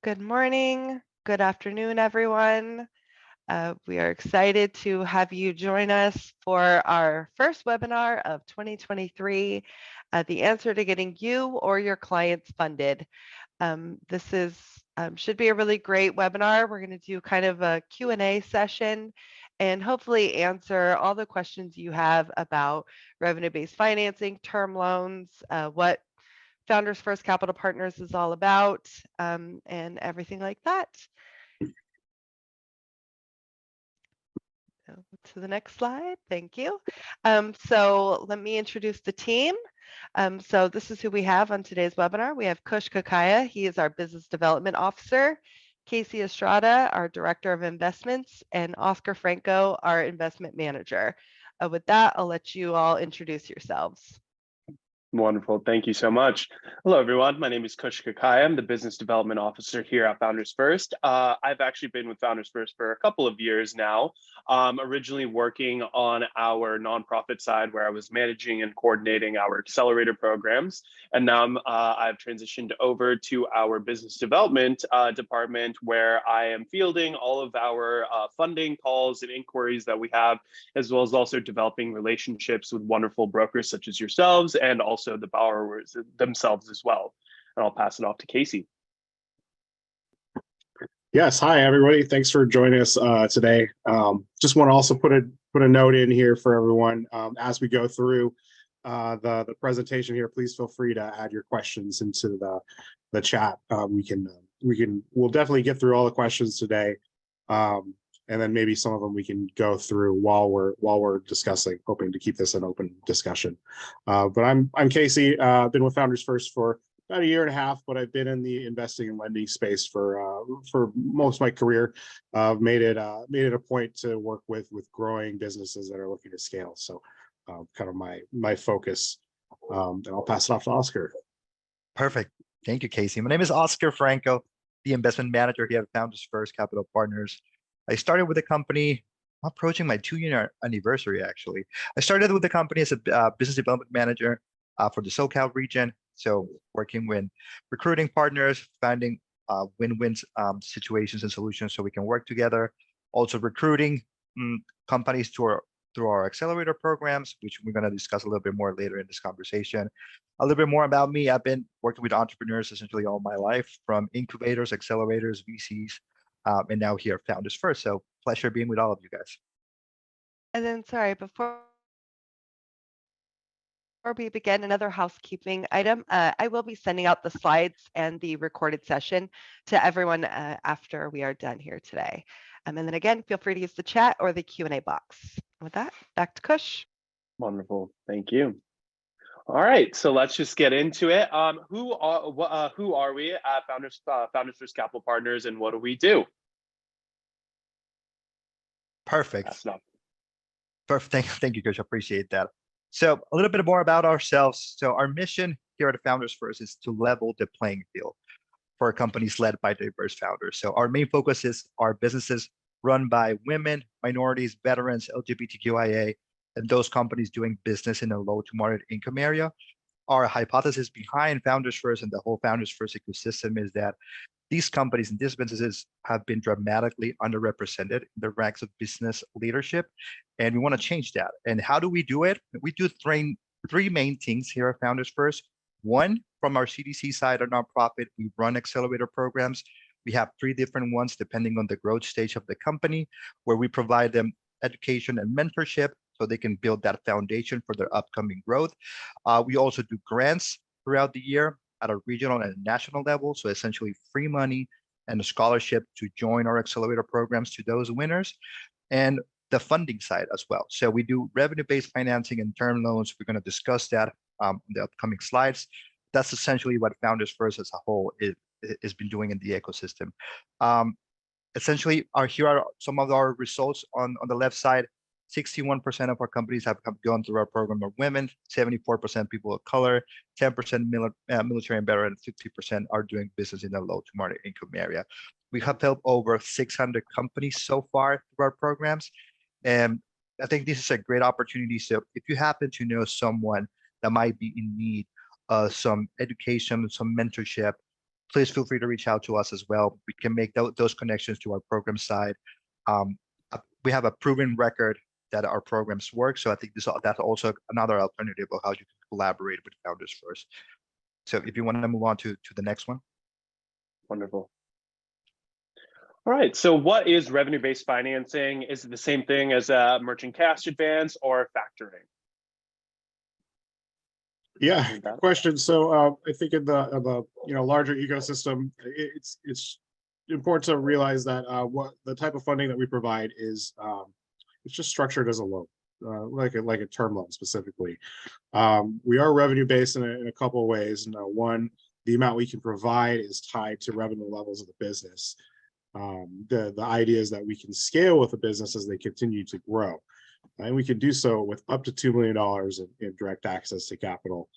Good morning, good afternoon, everyone. We are excited to have you join us for our first webinar of 2023, the answer to getting you or your clients funded. This should be a really great webinar. We're going to do kind of a Q&A session and hopefully answer all the questions you have about revenue-based financing, term loans, what Founders First Capital Partners is all about, and everything like that. To the next slide, thank you. So let me introduce the team. So this is who we have on today's webinar. We have Kush Kakaya, he is our Business Development Officer, Casey Estrada, our Director of Investments, and Oscar Franco, our Investment Manager. With that, I'll let you all introduce yourselves. Wonderful. Thank you so much. Hello, everyone. My name is Kush Kakaya. I'm the Business Development Officer here at Founders First. I've actually been with Founders First for a couple of years now, originally working on our nonprofit side where I was managing and coordinating our accelerator programs. And now I've transitioned over to our business development department where I am fielding all of our funding calls and inquiries that we have, as well as also developing relationships with wonderful brokers such as yourselves and also the borrowers themselves as well. And I'll pass it off to Casey. Yes, hi everybody. Thanks for joining us today. Just want to also put a note in here for everyone as we go through the presentation here. Please feel free to add your questions into the chat. We'll definitely get through all the questions today, and then maybe some of them we can go through while we're discussing, hoping to keep this an open discussion. But I'm Casey. I've been with Founders First for about a year and a half, but I've been in the investing and lending space for most of my career. Made it a point to work with growing businesses that are looking to scale. So kind of my focus. And I'll pass it off to Oscar. Perfect. Thank you, Casey. My name is Oscar Franco, the investment manager here at Founders First Capital Partners. I started with the company approaching my 2-year anniversary, actually. I started with the company as a business development manager for the SoCal region. So working with recruiting partners, finding win-win situations and solutions so we can work together. Also recruiting companies through our accelerator programs, which we're going to discuss a little bit more later in this conversation. A little bit more about me. I've been working with entrepreneurs essentially all my life, from incubators, accelerators, VCs, and now here at Founders First. So pleasure being with all of you guys. And then, sorry, before we begin, another housekeeping item. I will be sending out the slides and the recorded session to everyone after we are done here today. And then again, feel free to use the chat or the Q&A box. With that, back to Kush. Wonderful. Thank you. All right, so let's just get into it. Who are we at Founders First Capital Partners, and what do we do? Perfect. Perfect. Thank you, Kush. Appreciate that. So a little bit more about ourselves. So our mission here at Founders First is to level the playing field for companies led by diverse founders. So our main focus is our businesses run by women, minorities, veterans, LGBTQIA, and those companies doing business in a low to moderate income area. Our hypothesis behind Founders First and the whole Founders First ecosystem is that these companies and these businesses have been dramatically underrepresented in the ranks of business leadership, and we want to change that. And how do we do it? We do three main things here at Founders First. One, from our CDC side, our nonprofit, we run accelerator programs. We have 3 different ones depending on the growth stage of the company, where we provide them education and mentorship so they can build that foundation for their upcoming growth. We also do grants throughout the year at a regional and national level. So essentially free money and a scholarship to join our accelerator programs to those winners, and the funding side as well. So we do revenue-based financing and term loans. We're going to discuss that in the upcoming slides. That's essentially what Founders First as a whole has been doing in the ecosystem. Essentially, here are some of our results on the left side. 61% of our companies have gone through our program are women, 74% people of color, 10% military and veteran, 50% are doing business in the low to moderate income area. We have helped over 600 companies so far through our programs. And I think this is a great opportunity. So if you happen to know someone that might be in need of some education, some mentorship, please feel free to reach out to us as well. We can make those connections to our program side. We have a proven record that our programs work. So I think that's also another alternative of how you can collaborate with Founders First. So if you want to move on to the next one. Wonderful. All right, so what is revenue-based financing? Is it the same thing as a merchant cash advance or factoring? Yeah, good question. So I think in the larger ecosystem, it's important to realize that what the type of funding that we provide is it's just structured as a loan, like a term loan specifically. We are revenue based in a couple of ways. One, the amount we can provide is tied to revenue levels of the business. The idea is that we can scale with the business as they continue to grow. And we can do so with up to $2 million in direct access to capital.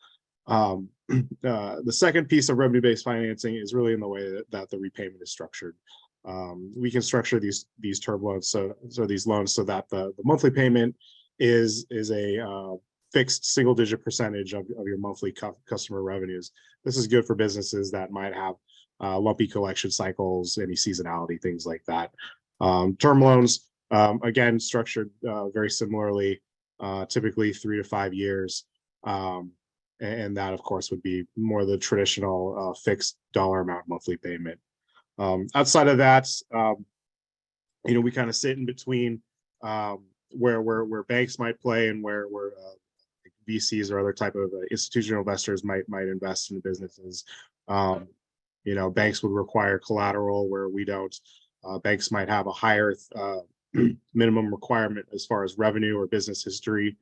The second piece of revenue-based financing is really in the way that the repayment is structured. We can structure these term loans, so these loans, so that the monthly payment is a fixed single-digit percentage of your monthly customer revenues. This is good for businesses that might have lumpy collection cycles, any seasonality, things like that. Term loans, again, structured very similarly, typically 3 to 5 years. And that, of course, would be more the traditional fixed dollar amount monthly payment. Outside of that, we kind of sit in between where banks might play and where VCs or other type of institutional investors might invest in businesses. Banks would require collateral where we don't. Banks might have a higher minimum requirement as far as revenue or business history.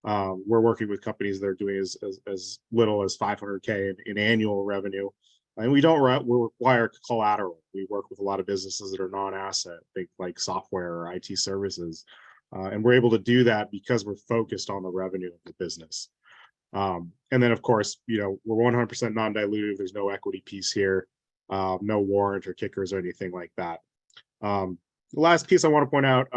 We're working with companies that are doing as little as $500K in annual revenue, and we require collateral. We work with a lot of businesses that are non-asset, think like software or IT services, and we're able to do that because we're focused on the revenue of the business. And then, of course, we're 100% non-dilutive. There's no equity piece here, no warrant or kickers or anything like that. The last piece I want to point out,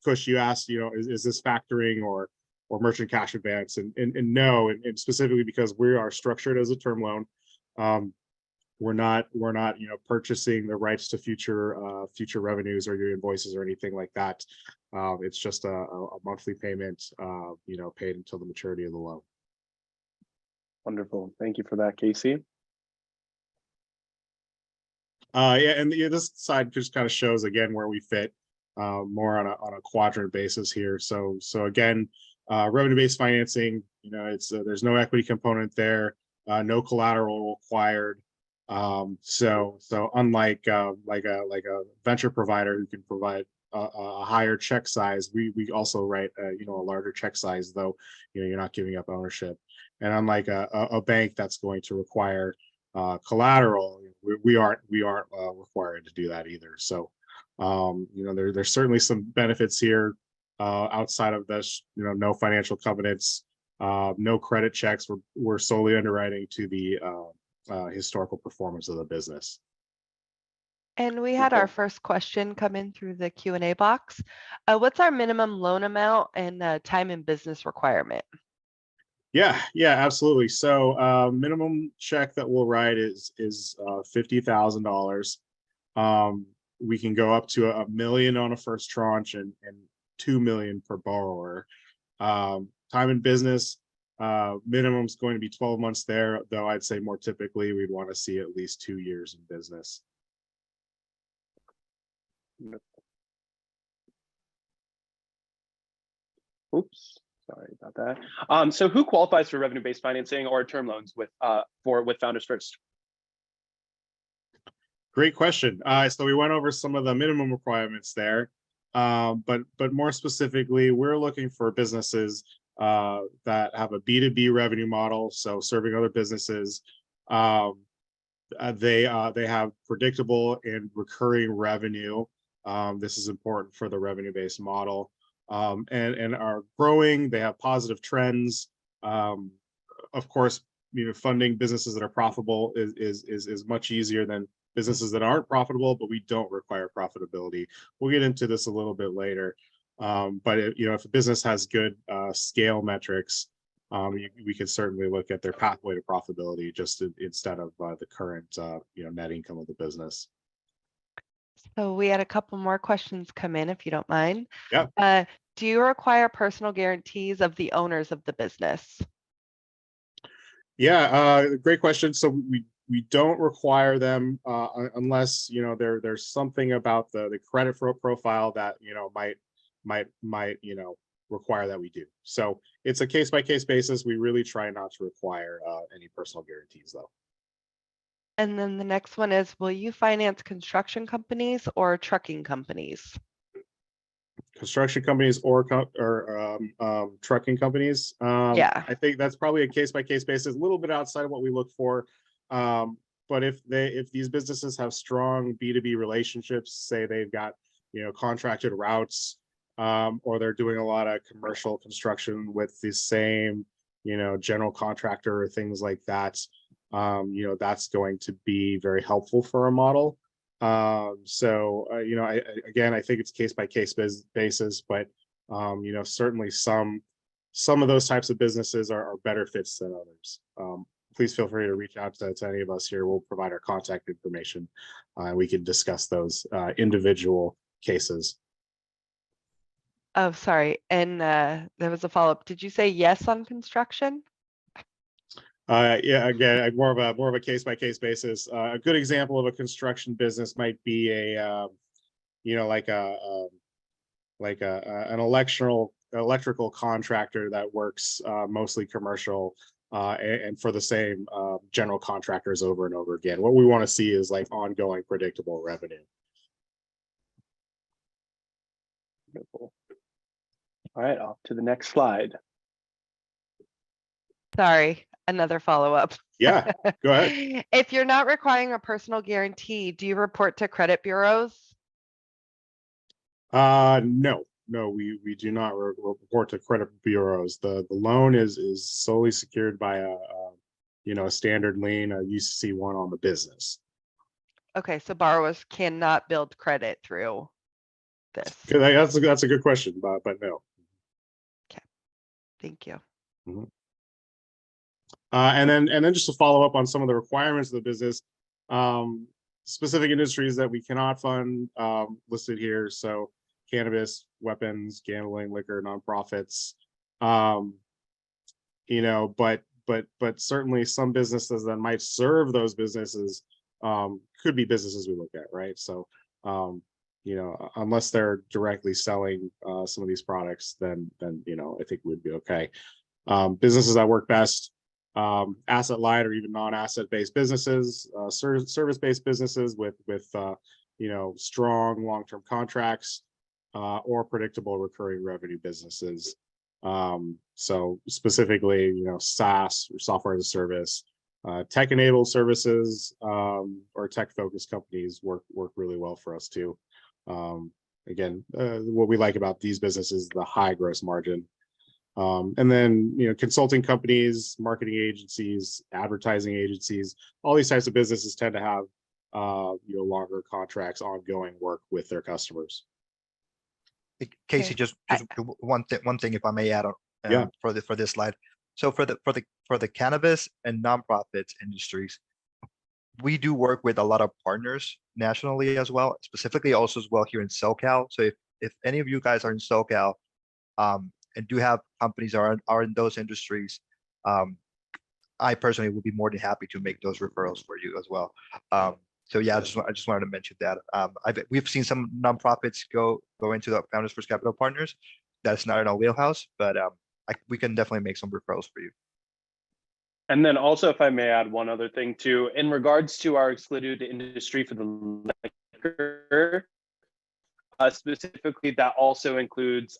Kush, you asked, is this factoring or merchant cash advance? And no, and specifically because we are structured as a term loan. We're not purchasing the rights to future revenues or your invoices or anything like that. It's just a monthly payment, paid until the maturity of the loan. Wonderful. Thank you for that, Casey. And this side just kind of shows again where we fit more on a quadrant basis here. So again, revenue-based financing, there's no equity component there, no collateral required. So unlike like a venture provider who can provide a higher check size, we also write a larger check size, though you're not giving up ownership. And unlike a bank that's going to require collateral, we aren't required to do that either. So there's certainly some benefits here outside of this. No financial covenants, no credit checks. We're solely underwriting to the historical performance of the business. And we had our first question come in through the Q&A box. What's our minimum loan amount and time and business requirement? Yeah, absolutely. So minimum check that we'll write is $50,000. We can go up to $1 million on a first tranche and $2 million per borrower. Time and business, minimum is going to be 12 months there, though I'd say more typically we'd want to see at least 2 years in business. Oops, sorry about that. So who qualifies for revenue-based financing or term loans with Founders First? Great question. So we went over some of the minimum requirements there, but more specifically, we're looking for businesses that have a B2B revenue model, so serving other businesses. They have predictable and recurring revenue. This is important for the revenue-based model, and are growing. They have positive trends. Of course, funding businesses that are profitable is much easier than businesses that aren't profitable, but we don't require profitability. We'll get into this a little bit later. But if a business has good scale metrics, we could certainly look at their pathway to profitability just instead of the current net income of the business. So we had a couple more questions come in, if you don't mind. Yeah. Do you require personal guarantees of the owners of the business? Yeah, great question. So we don't require them unless there's something about the credit profile that might require that we do. So it's a case-by-case basis. We really try not to require any personal guarantees, though. And then the next one is, will you finance construction companies or trucking companies? Construction companies or trucking companies. Yeah. I think that's probably a case-by-case basis, a little bit outside of what we look for. But if these businesses have strong B2B relationships, say they've got contracted routes, or they're doing a lot of commercial construction with the same general contractor or things like that, that's going to be very helpful for a model. So I think it's case-by-case basis, but certainly some of those types of businesses are better fits than others. Please feel free to reach out to any of us here. We'll provide our contact information, and we can discuss those individual cases. Oh, sorry. And there was a follow-up. Did you say yes on construction? Yeah, again, more of a case-by-case basis. A good example of a construction business might be an electrical contractor that works mostly commercial and for the same general contractors over and over again. What we want to see is like ongoing predictable revenue. Beautiful. All right, off to the next slide. Sorry, another follow-up. Yeah, go ahead. If you're not requiring a personal guarantee, do you report to credit bureaus? No, we do not report to credit bureaus. The loan is solely secured by a standard lien, a UCC1 on the business. Okay, so borrowers cannot build credit through this. That's a good question, but no. Okay, thank you. Mm-hmm. And then just to follow up on some of the requirements of the business, specific industries that we cannot fund listed here. So cannabis, weapons, gambling, liquor, nonprofits. But certainly some businesses that might serve those businesses could be businesses we look at, right? So unless they're directly selling some of these products, then I think we'd be okay. Businesses that work best, asset light or even non-asset based businesses, service-based businesses with strong long-term contracts, or predictable recurring revenue businesses. So specifically, SaaS or software as a service, tech-enabled services, or tech-focused companies work really well for us too. Again, what we like about these businesses is the high gross margin. And then, consulting companies, marketing agencies, advertising agencies, all these types of businesses tend to have, longer contracts, ongoing work with their customers. Casey, just one thing, if I may add on, for this slide. So for the cannabis and nonprofits industries, we do work with a lot of partners nationally as well, specifically also as well here in SoCal. So if any of you guys are in SoCal, and do have companies are in those industries, I personally would be more than happy to make those referrals for you as well. So yeah, I just wanted to mention that. We've seen some nonprofits go into the Founders First Capital Partners. That's not in our wheelhouse, but we can definitely make some referrals for you. And then also, if I may add one other thing too, in regards to our excluded industry for the liquor, specifically, that also includes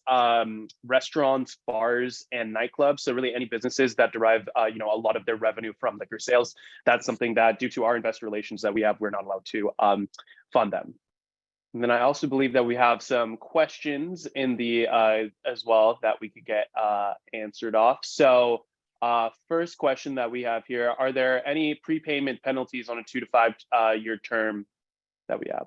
restaurants, bars, and nightclubs. So really any businesses that derive, a lot of their revenue from liquor sales. That's something that, due to our investor relations that we have, we're not allowed to fund them. And then I also believe that we have some questions in the as well that we could get answered off. So first question that we have here: are there any prepayment penalties on a 2 to 5 year term that we have?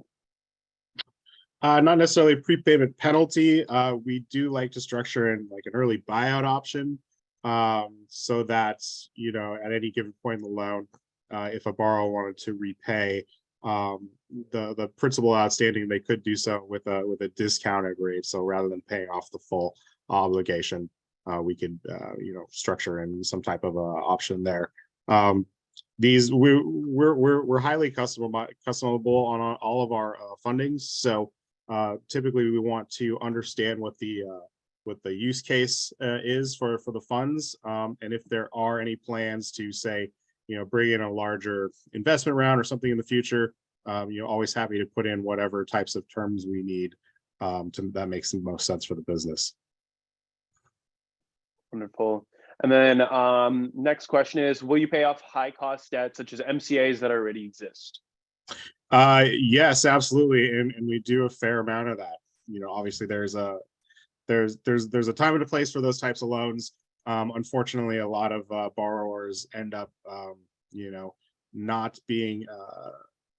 Not necessarily prepayment penalty. We do like to structure in like an early buyout option. so that, at any given point in the loan, if a borrower wanted to repay the principal outstanding, they could do so with a discounted rate. So rather than paying off the full obligation, we could structure in some type of option there. We're highly customizable on all of our fundings. So typically we want to understand what the use case is for the funds, and if there are any plans to, say, bring in a larger investment round or something in the future, always happy to put in whatever types of terms we need that makes the most sense for the business. Wonderful. And then next question is, will you pay off high cost debt such as MCAs that already exist? Yes, absolutely, and we do a fair amount of that. Obviously there's a time and a place for those types of loans. Unfortunately, a lot of borrowers end up not being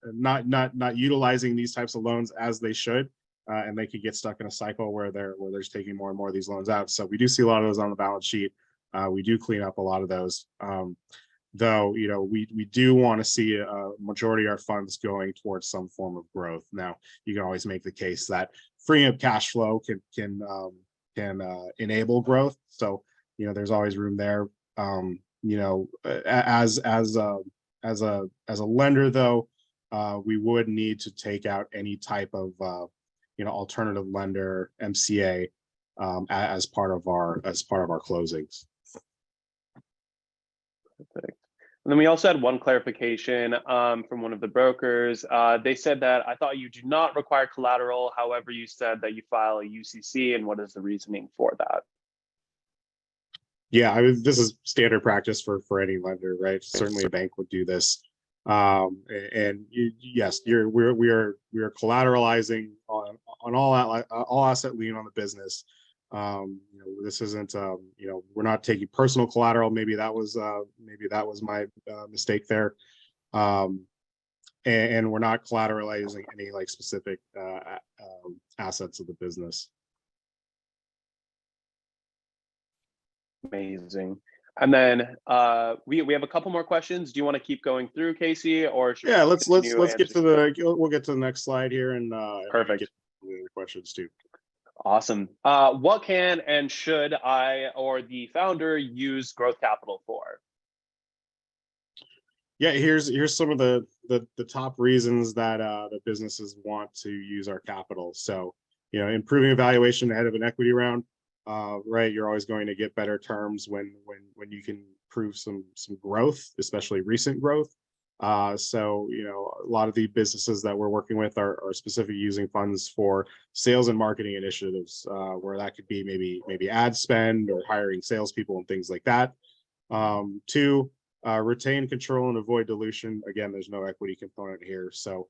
not utilizing these types of loans as they should, and they could get stuck in a cycle where they're just taking more and more of these loans out. So we do see a lot of those on the balance sheet. We do clean up a lot of those, though we do want to see a majority of our funds going towards some form of growth. Now, you can always make the case that freeing up cash flow can enable growth. So there's always room there. As a lender, though, we would need to take out any type of alternative lender, MCA, as part of our closings. Perfect. And then we also had one clarification from one of the brokers. They said that, I thought you do not require collateral. However, you said that you file a UCC, and what is the reasoning for that? Yeah, this is standard practice for any lender, right? Certainly a bank would do this. Yes, we are collateralizing on all asset lien on the business. This isn't we're not taking personal collateral. Maybe that was my mistake there. And we're not collateralizing any specific assets of the business. Amazing. And then we have a couple more questions. Do you want to keep going through, Casey, or should let's get to we'll get to the next slide here, and perfect. Get to the questions too. Awesome. What can and should I or the founder use growth capital for? Yeah, here's some of the top reasons that the businesses want to use our capital. So, improving evaluation ahead of an equity round. Right, you're always going to get better terms when you can prove some growth, especially recent growth. So a lot of the businesses that we're working with are specifically using funds for sales and marketing initiatives, where that could be maybe ad spend or hiring salespeople and things like that. Two, retain control and avoid dilution. Again, there's no equity component here, so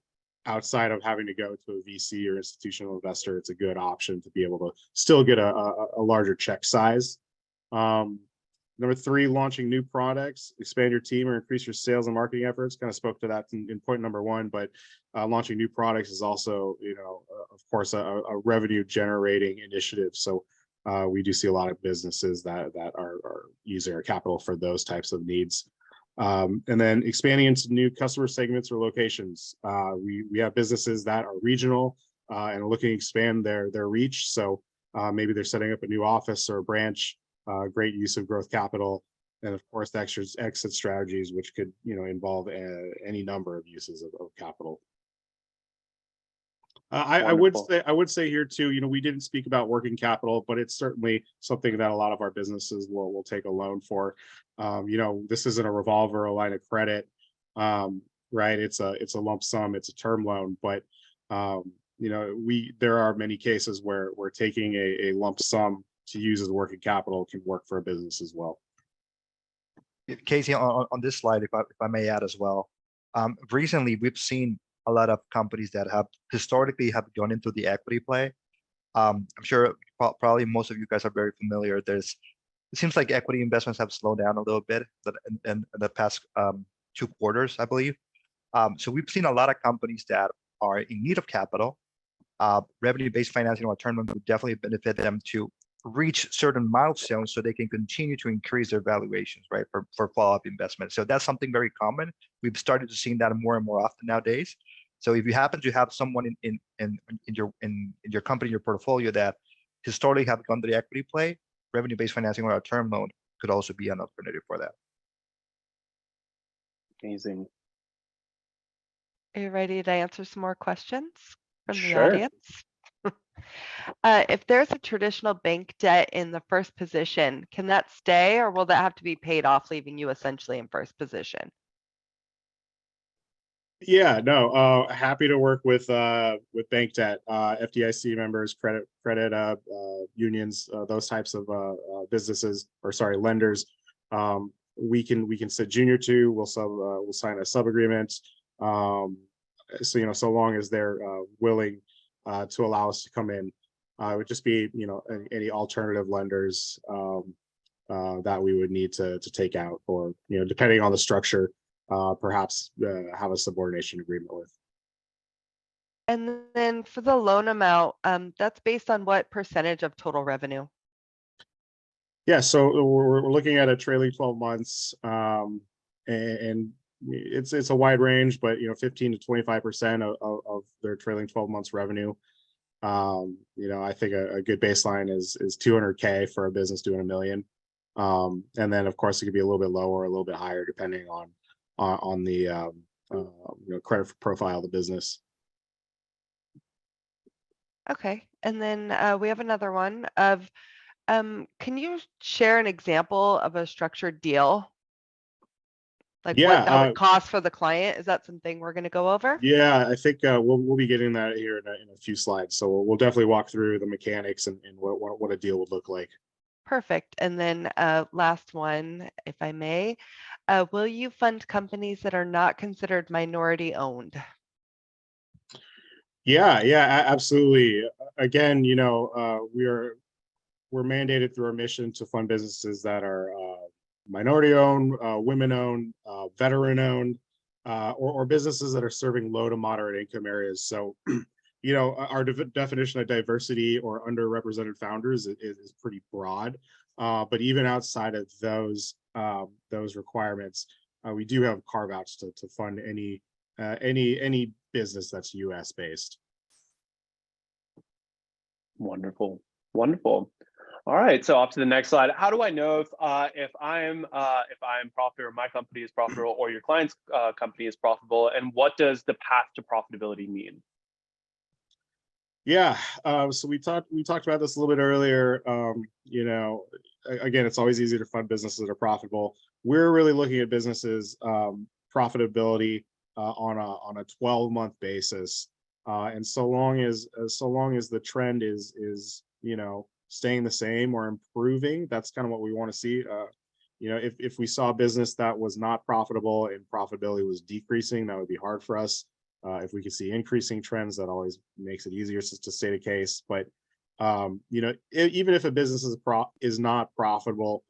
outside of having to go to a VC or institutional investor, it's a good option to be able to still get a larger check size. Number three, launching new products, expand your team or increase your sales and marketing efforts. Kind of spoke to that in point number one, but launching new products is also, of course, a revenue generating initiative. So we do see a lot of businesses that are using our capital for those types of needs. And then expanding into new customer segments or locations. We have businesses that are regional and are looking to expand their reach. So maybe they're setting up a new office or a branch. Great use of growth capital, and of course, exit strategies, which could involve any number of uses of capital. I would say here too, we didn't speak about working capital, but it's certainly something that a lot of our businesses will take a loan for. This isn't a revolver or a line of credit, right? It's a lump sum, it's a term loan, but there are many cases where we're taking a lump sum to use as working capital can work for a business as well. Casey, on this slide, if I may add as well, recently we've seen a lot of companies that have historically gone into the equity play. I'm sure probably most of you guys are very familiar. It seems like equity investments have slowed down a little bit in the past 2 quarters, I believe. So we've seen a lot of companies that are in need of capital. Revenue-based financing or term loan would definitely benefit them to reach certain milestones so they can continue to increase their valuations, right, for follow-up investment. So that's something very common. We've started to see that more and more often nowadays. So if you happen to have someone in your company, your portfolio that historically have gone to the equity play, revenue-based financing or a term loan could also be an alternative for that. Amazing. Are you ready to answer some more questions from the Sure. audience? If there's a traditional bank debt in the first position, can that stay or will that have to be paid off, leaving you essentially in first position? Yeah, no, happy to work with bank debt, FDIC members, credit unions, those types of businesses, or sorry, lenders. We can sit junior to. We'll sign a sub agreement. So so long as they're willing to allow us to come in. It would just be any alternative lenders that we would need to take out, or depending on the structure. Perhaps have a subordination agreement with. And then for the loan amount, that's based on what percentage of total revenue? Yeah, so we're looking at a trailing 12 months, and it's a wide range, but 15 to 25% of their trailing 12 months revenue. I think a good baseline is 200K for a business doing $1 million, and then of course it could be a little bit lower, a little bit higher, depending on the credit profile of the business. Okay, and then we have another one of, can you share an example of a structured deal? Like what that would cost for the client? Is that something we're going to go over? Yeah, I think we'll be getting that here in a few slides. So we'll definitely walk through the mechanics and what a deal would look like. Perfect. And then last one, if I may, will you fund companies that are not considered minority owned? Yeah, absolutely. Again, we're mandated through our mission to fund businesses that are minority owned, women owned, veteran owned, or businesses that are serving low to moderate income areas. So, our definition of diversity or underrepresented founders is pretty broad. But even outside of those requirements, we do have carve outs to fund any business that's U.S. based. Wonderful. All right, so off to the next slide. How do I know if I'm profitable, or my company is profitable, or your client's company is profitable, and what does the path to profitability mean? Yeah, so we talked about this a little bit earlier. Again, it's always easy to fund businesses that are profitable. We're really looking at businesses profitability on a 12-month basis, and so long as the trend is staying the same or improving, that's kind of what we want to see. If we saw a business that was not profitable and profitability was decreasing, that would be hard for us. If we could see increasing trends, that always makes it easier to state a case. But even if a business is not profitable,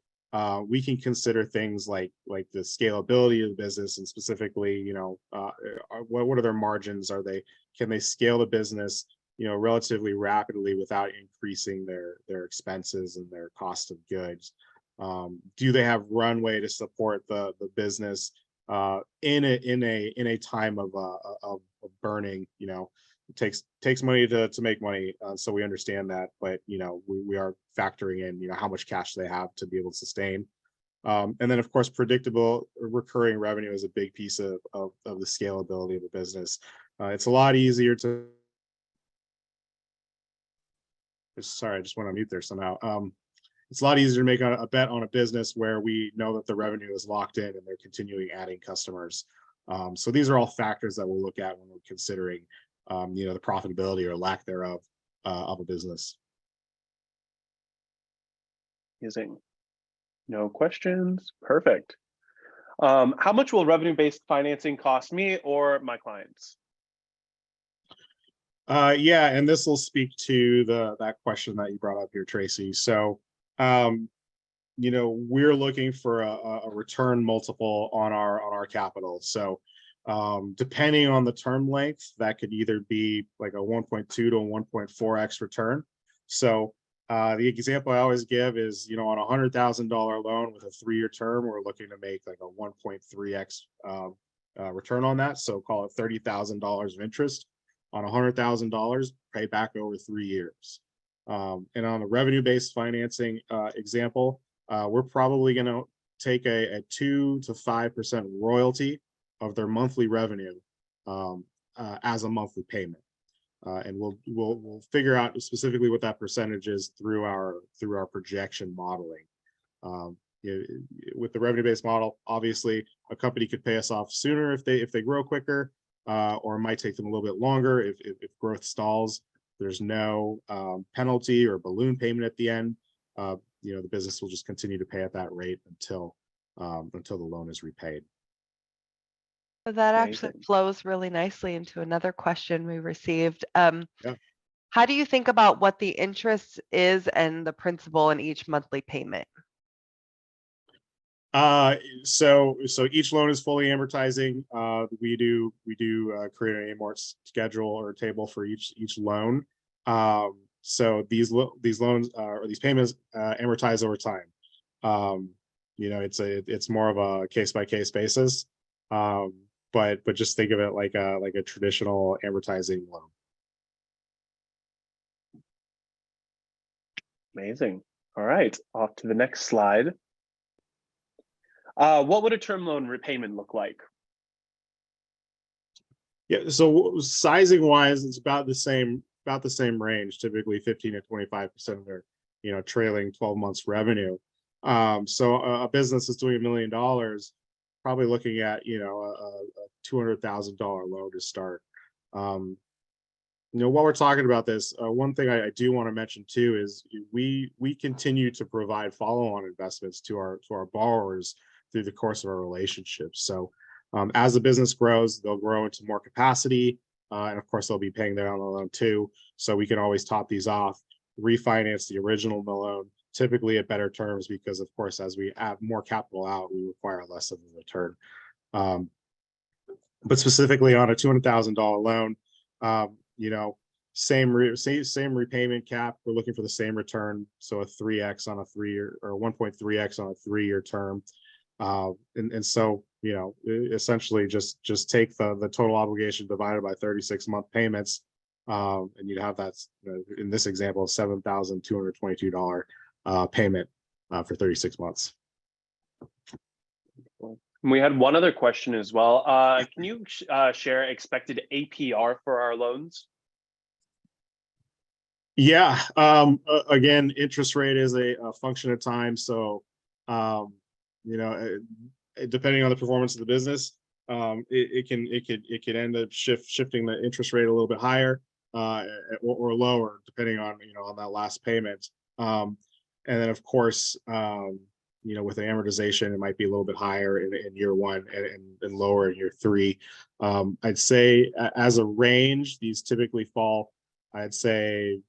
we can consider things like the scalability of the business, and specifically, what are their margins? Can they scale the business relatively rapidly without increasing their expenses and their cost of goods? Do they have runway to support the business in a time of burning? It takes money to make money, so we understand that, but we are factoring in how much cash they have to be able to sustain. And then of course, predictable recurring revenue is a big piece of the scalability of the business. It's a lot easier to sorry, I just went on mute there somehow. It's a lot easier to make a bet on a business where we know that the revenue is locked in and they're continuing adding customers. So these are all factors that we'll look at when we're considering the profitability or lack thereof of a business. Amazing. No questions. Perfect. How much will revenue-based financing cost me or my clients? Yeah, and this will speak to that question that you brought up here, Tracy. So, we're looking for a return multiple on our capital. So, depending on the term length, that could either be like a 1.2 to a 1.4x return. So, The example I always give is, on a $100,000 loan with a 3-year term, we're looking to make like a 1.3x return on that. So call it $30,000 of interest on $100,000 paid back over 3 years. And on the revenue-based financing example, we're probably going to take a 2 to 5% royalty of their monthly revenue as a monthly payment. And we'll figure out specifically what that percentage is through our projection modeling. With the revenue-based model, obviously a company could pay us off sooner if they grow quicker, or it might take them a little bit longer if growth stalls. There's no penalty or balloon payment at the end. The business will just continue to pay at that rate until the loan is repaid. So that actually Amazing. flows really nicely into another question we received. Yeah. How do you think about what the interest is and the principal in each monthly payment? So each loan is fully amortizing. We do create an amort schedule or table for each loan. So these loans or these payments amortize over time. It's more of a case by case basis. But just think of it like a traditional amortizing loan. Amazing. All right, off to the next slide. What would a term loan repayment look like? Yeah, so sizing wise, it's about the same range, typically 15 to 25% of their trailing 12 months revenue. So a business is doing $1 million, probably looking at a $200,000 loan to start. While we're talking about this, one thing I do want to mention too is we continue to provide follow-on investments to our borrowers through the course of our relationships. So as the business grows, they'll grow into more capacity, and of course they'll be paying down the loan too. So we can always top these off, refinance the original loan, typically at better terms, because of course as we add more capital out, we require less of a return. But specifically on a $200,000 loan, same repayment cap. We're looking for the same return, so a 3x on a 3-year or 1.3x on a 3-year term. And so essentially just take the total obligation divided by 36-month payments, and you'd have that in this example $7,222 payment for 36 months. We had one other question as well. Can you share expected APR for our loans? Yeah. Again, interest rate is a function of time. So, depending on the performance of the business, it can end up shifting the interest rate a little bit higher or lower, depending on on that last payment. And then of course, with the amortization, it might be a little bit higher in year 1 and lower in year 3. I'd say as a range, these typically fall, I'd say,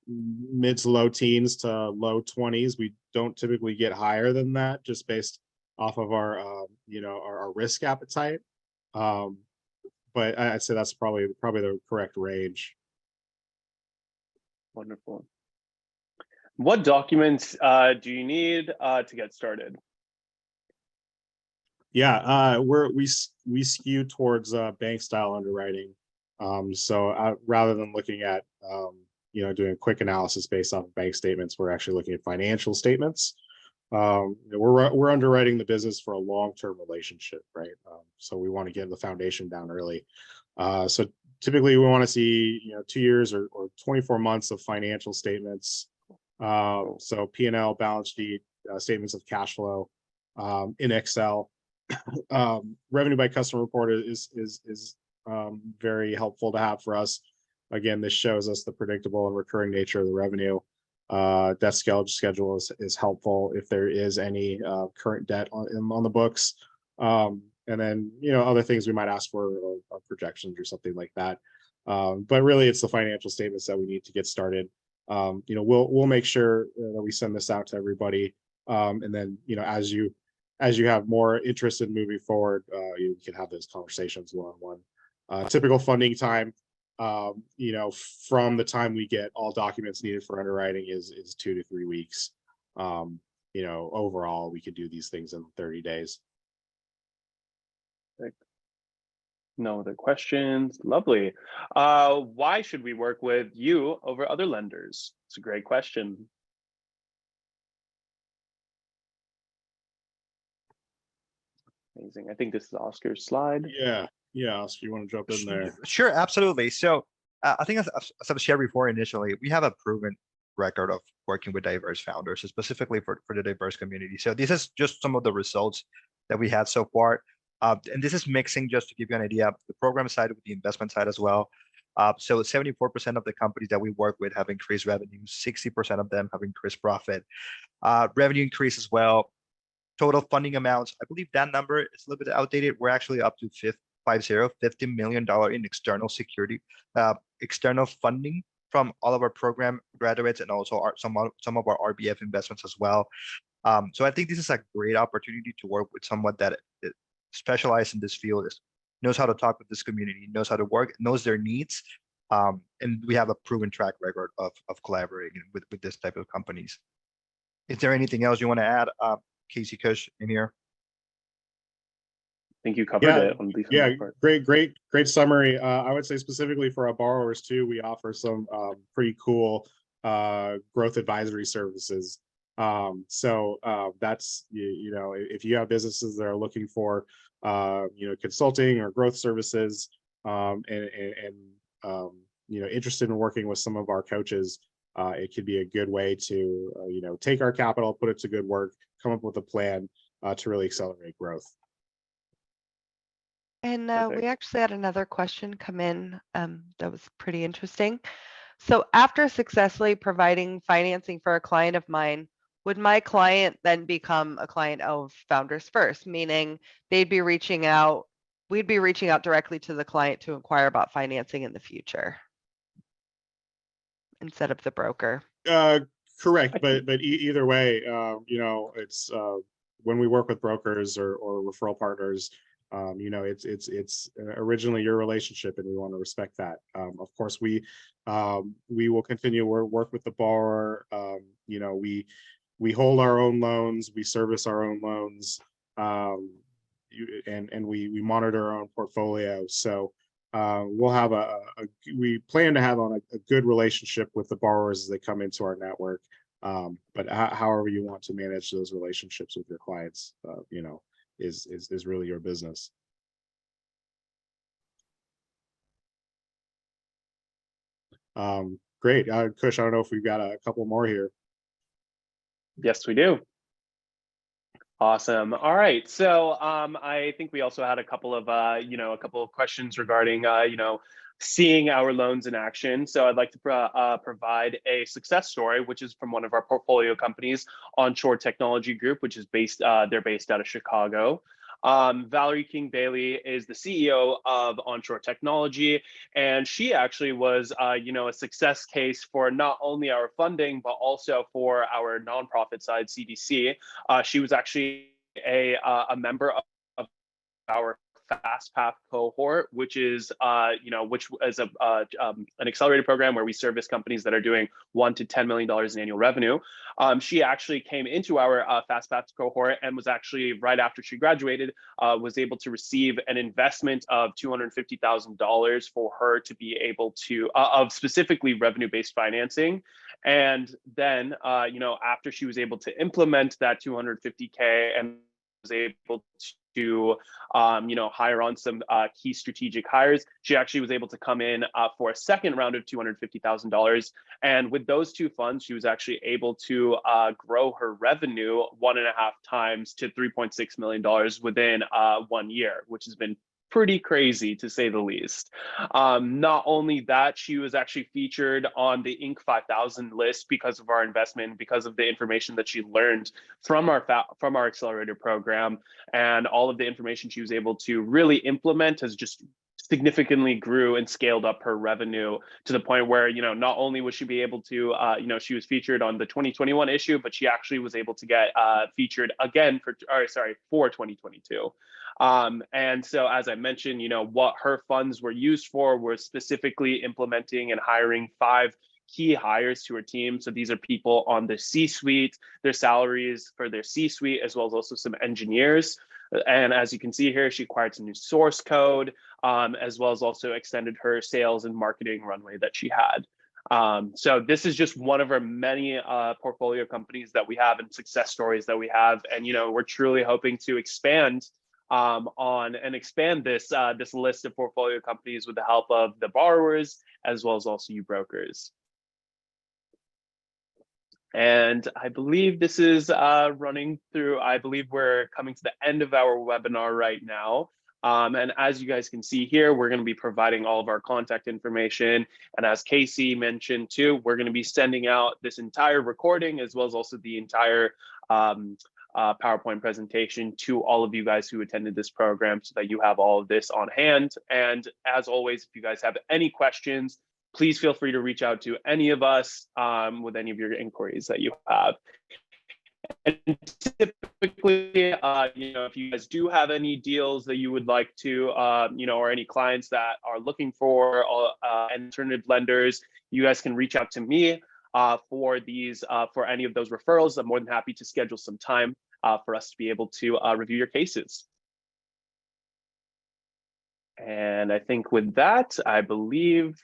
mid to low teens to low 20s. We don't typically get higher than that, just based off of our risk appetite. But I'd say that's probably the correct range. Wonderful. What documents do you need to get started? Yeah, we skew towards bank style underwriting. So rather than looking at doing a quick analysis based off of bank statements, we're actually looking at financial statements. We're underwriting the business for a long-term relationship, right? So we want to get the foundation down early. So typically we want to see 2 years or 24 months of financial statements. So P&L, balance sheet, statements of cash flow in Excel. Revenue by customer report is very helpful to have for us. Again, this shows us the predictable and recurring nature of the revenue. Debt schedule is helpful if there is any current debt on the books. And then other things we might ask for are projections or something like that. But really, it's the financial statements that we need to get started. We'll make sure that we send this out to everybody. And then as you have more interest in moving forward, you can have those conversations one-on-one. Typical funding time you know, from the time we get all documents needed for underwriting is 2 to 3 weeks. You know, overall, we could do these things in 30 days. No other questions. Lovely. Why should we work with you over other lenders? It's a great question. Amazing. I think this is Oscar's slide. Yeah, Oscar, you want to jump in there? Sure, absolutely. So I think as I've shared before initially, we have a proven record of working with diverse founders, specifically for the diverse community. So this is just some of the results that we had so far. And this is mixing, just to give you an idea, the program side with the investment side as well. So 74% of the companies that we work with have increased revenue, 60% of them have increased profit. Revenue increase as well. Total funding amounts, I believe that number is a little bit outdated. We're actually up to $50 million in external security, external funding from all of our program graduates, and also some of our RBF investments as well. So I think this is a great opportunity to work with someone that specialized in this field, knows how to talk with this community, knows how to work, knows their needs. And we have a proven track record of collaborating with this type of companies. Is there anything else you want to add, Casey Kush, in here? I think you covered it. Yeah, great summary. I would say specifically for our borrowers too, we offer some pretty cool growth advisory services. So that's, you know, if you have businesses that are looking for, you know, consulting or growth services, and you know, interested in working with some of our coaches, it could be a good way to, you know, take our capital, put it to good work, come up with a plan to really accelerate growth. And we actually had another question come in that was pretty interesting. So after successfully providing financing for a client of mine, would my client then become a client of Founders First? Meaning we'd be reaching out directly to the client to inquire about financing in the future instead of the broker. Correct, but either way, you know, it's when we work with brokers or referral partners, you know, it's originally your relationship, and we want to respect that. Of course, we will continue to work with the borrower. You know, we hold our own loans, we service our own loans, and we monitor our own portfolio. So we'll have we plan to have a good relationship with the borrowers as they come into our network. But however you want to manage those relationships with your clients, you know, is really your business. Great. Kush, I don't know if we've got a couple more here. Yes, we do. Awesome. All right. So I think we also had a couple of, you know, a couple of questions regarding, you know, seeing our loans in action. So I'd like to provide a success story, which is from one of our portfolio companies, Onshore Technology Group, which is based, they're based out of Chicago. Valerie King Bailey is the CEO of Onshore Technology, and she actually was, you know, a success case for not only our funding, but also for our nonprofit side, CDC. She was actually a member of our Fast Path cohort, which is, you know, which is an accelerated program where we service companies that are doing $1 to $10 million in annual revenue. She actually came into our Fast Path cohort and was actually, right after she graduated, was able to receive an investment of $250,000 for her to be able to, of specifically revenue-based financing. And then, you know, after she was able to implement that $250K and was able to, you know, hire on some key strategic hires, she actually was able to come in for a second round of $250,000. And with those two funds, she was actually able to grow her revenue 1.5 times to $3.6 million within 1 year, which has been pretty crazy, to say the least. Not only that, she was actually featured on the Inc. 5000 list because of our investment, because of the information that she learned from our accelerator program, and all of the information she was able to really implement has just significantly grew and scaled up her revenue to the point where, not only was she be able to, she was featured on the 2021 issue, but she actually was able to get featured again for 2022. And so, as I mentioned, what her funds were used for was specifically implementing and hiring 5 key hires to her team. So these are people on the C-suite, their salaries for their C-suite, as well as also some engineers. And as you can see here, she acquired some new source code, as well as also extended her sales and marketing runway that she had. So this is just one of our many portfolio companies that we have and success stories that we have. And, we're truly hoping to expand this this list of portfolio companies with the help of the borrowers, as well as also you brokers. And I believe this is running through, I believe we're coming to the end of our webinar right now. And as you guys can see here, we're going to be providing all of our contact information. And as Casey mentioned too, we're going to be sending out this entire recording as well as also the entire PowerPoint presentation to all of you guys who attended this program so that you have all of this on hand. And as always, if you guys have any questions, please feel free to reach out to any of us with any of your inquiries that you have. And typically, if you guys do have any deals that you would like to, or any clients that are looking for alternative lenders, you guys can reach out to me for these, for any of those referrals. I'm more than happy to schedule some time for us to be able to review your cases. And I think with that, I believe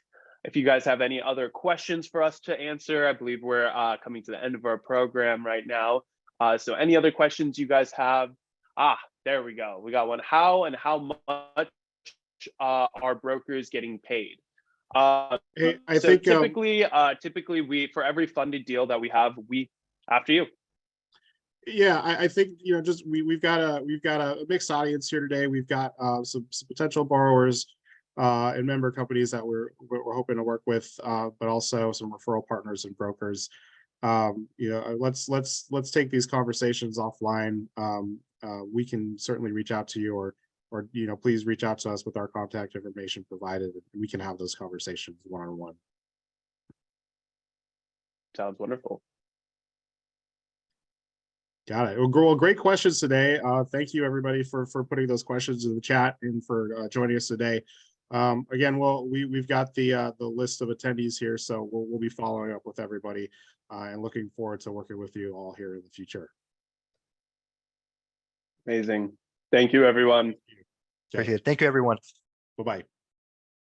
if you guys have any other questions for us to answer, I believe we're coming to the end of our program right now. So any other questions you guys have? There we go. We got one. How and how much are brokers getting paid? Hey, I so think typically we, for every funded deal that we have, after you. Yeah, I think we've got a mixed audience here today. We've got some potential borrowers and member companies that we're hoping to work with, but also some referral partners and brokers. Let's take these conversations offline. We can certainly reach out to you, or please reach out to us with our contact information provided, and we can have those conversations one-on-one. Sounds wonderful. Got it. Well, great questions today. Thank you everybody for putting those questions in the chat and for joining us today. Again, we've got the list of attendees here, so we'll be following up with everybody and looking forward to working with you all here in the future. Amazing. Thank you, everyone. Appreciate it. Thank you, everyone. Bye-bye.